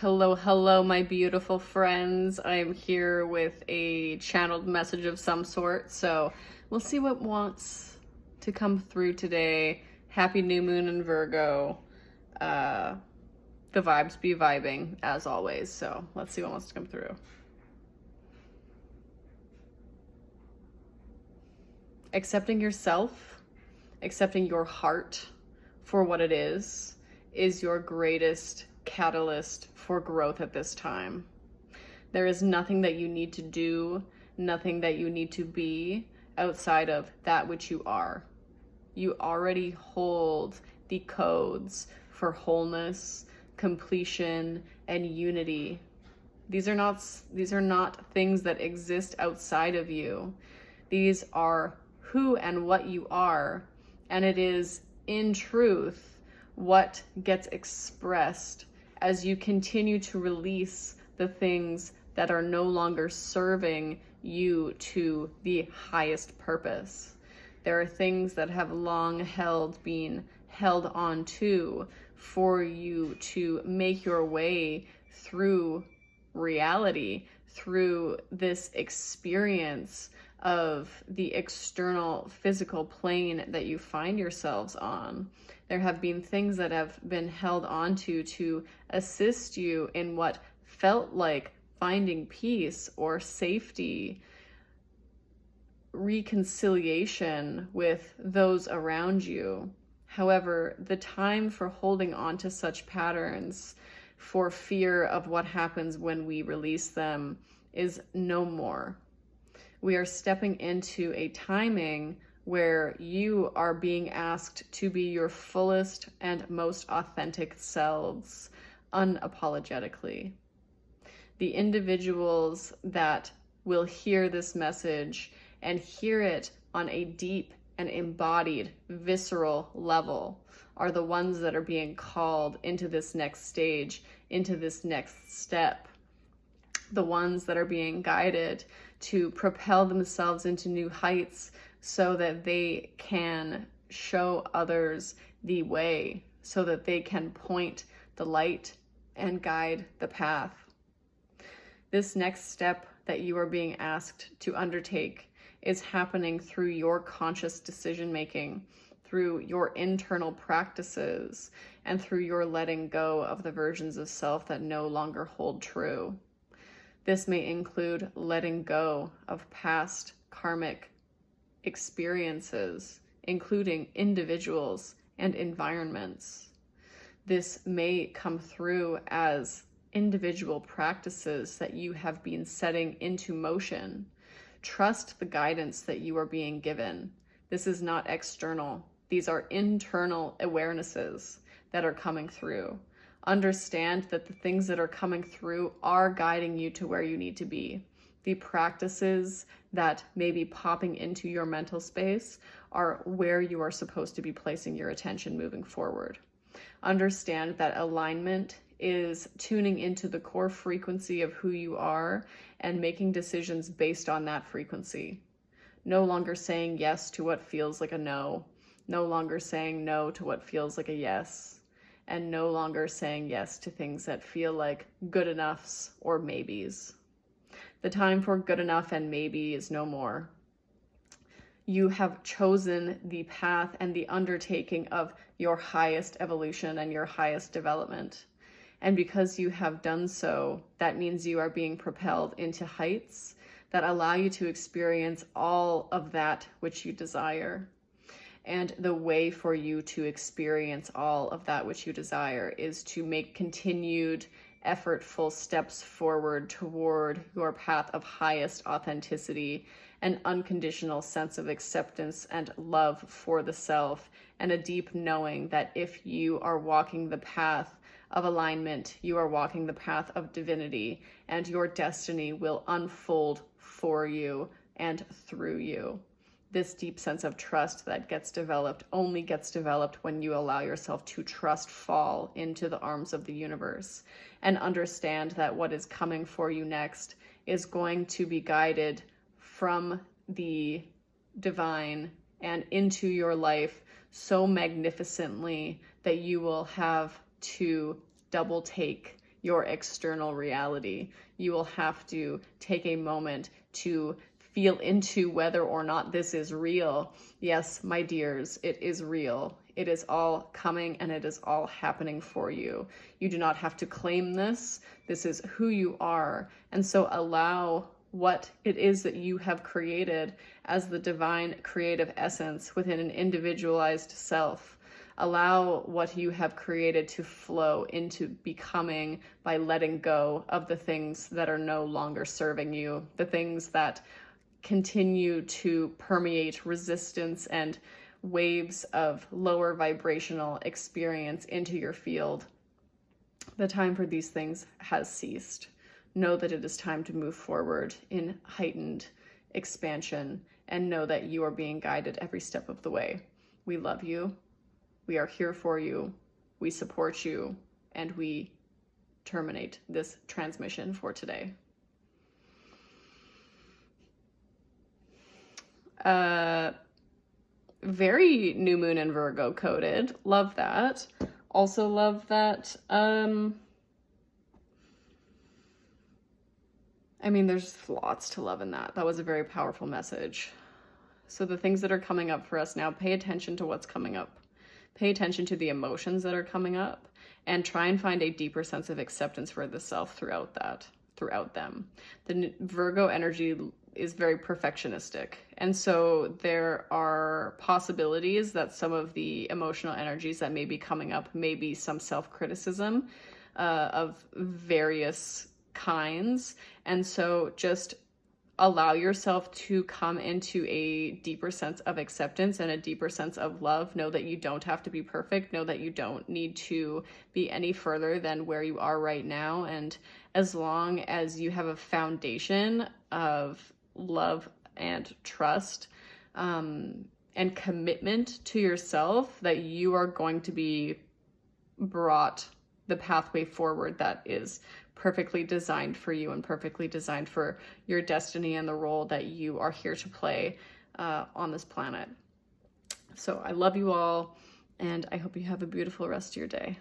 Hello, hello, my beautiful friends. I am here with a channeled message of some sort, so we'll see what wants to come through today. Happy new moon in Virgo. The vibes be vibing, as always, so let's see what wants to come through. Accepting yourself, accepting your heart for what it is your greatest catalyst for growth at this time. There is nothing that you need to do, nothing that you need to be outside of that which you are. You already hold the codes for wholeness, completion, and unity. These are not things that exist outside of you. These are who and what you are, and it is in truth what gets expressed as you continue to release the things that are no longer serving you to the highest purpose. There are things that have long been held on to for you to make your way through reality, through this experience of the external physical plane that you find yourselves on. There have been things that have been held onto to assist you in what felt like finding peace or safety, reconciliation with those around you. However, the time for holding on to such patterns for fear of what happens when we release them is no more. We are stepping into a timing where you are being asked to be your fullest and most authentic selves, unapologetically. The individuals that will hear this message and hear it on a deep and embodied, visceral level are the ones that are being called into this next stage, into this next step. The ones that are being guided to propel themselves into new heights so that they can show others the way, so that they can point the light and guide the path. This next step that you are being asked to undertake is happening through your conscious decision making, through your internal practices, and through your letting go of the versions of self that no longer hold true. This may include letting go of past karmic experiences, including individuals and environments. This may come through as individual practices that you have been setting into motion. Trust the guidance that you are being given. This is not external. These are internal awarenesses that are coming through. Understand that the things that are coming through are guiding you to where you need to be. The practices that may be popping into your mental space are where you are supposed to be placing your attention moving forward. Understand that alignment is tuning into the core frequency of who you are and making decisions based on that frequency. No longer saying yes to what feels like a no. No longer saying no to what feels like a yes. And no longer saying yes to things that feel like good enoughs or maybes. The time for good enough and maybe is no more. You have chosen the path and the undertaking of your highest evolution and your highest development. And because you have done so, that means you are being propelled into heights that allow you to experience all of that which you desire. And the way for you to experience all of that which you desire is to make continued, effortful steps forward toward your path of highest authenticity, an unconditional sense of acceptance and love for the self, and a deep knowing that if you are walking the path of alignment, you are walking the path of divinity, and your destiny will unfold for you and through you. This deep sense of trust that only gets developed when you allow yourself to trust fall into the arms of the universe and understand that what is coming for you next is going to be guided from the divine and into your life so magnificently that you will have to double take your external reality. You will have to take a moment to feel into whether or not this is real. Yes, my dears, it is real. It is all coming and it is all happening for you. You do not have to claim this. This is who you are. And so allow what it is that you have created as the divine creative essence within an individualized self. Allow what you have created to flow into becoming by letting go of the things that are no longer serving you, the things that continue to permeate resistance and waves of lower vibrational experience into your field. The time for these things has ceased. Know that it is time to move forward in heightened expansion, and know that you are being guided every step of the way. We love you. We are here for you. We support you, and we terminate this transmission for today. Very new moon and Virgo coded. Love that. Also love that. I mean, there's lots to love in that. That was a very powerful message. So the things that are coming up for us now, pay attention to what's coming up. Pay attention to the emotions that are coming up, and try and find a deeper sense of acceptance for the self throughout them. The Virgo energy is very perfectionistic. And so there are possibilities that some of the emotional energies that may be coming up may be some self-criticism of various kinds. And so just allow yourself to come into a deeper sense of acceptance and a deeper sense of love. Know that you don't have to be perfect. Know that you don't need to be any further than where you are right now. And as long as you have a foundation of love and trust, and commitment to yourself, that you are going to be brought the pathway forward that is perfectly designed for you and perfectly designed for your destiny and the role that you are here to play on this planet. So I love you all, and I hope you have a beautiful rest of your day.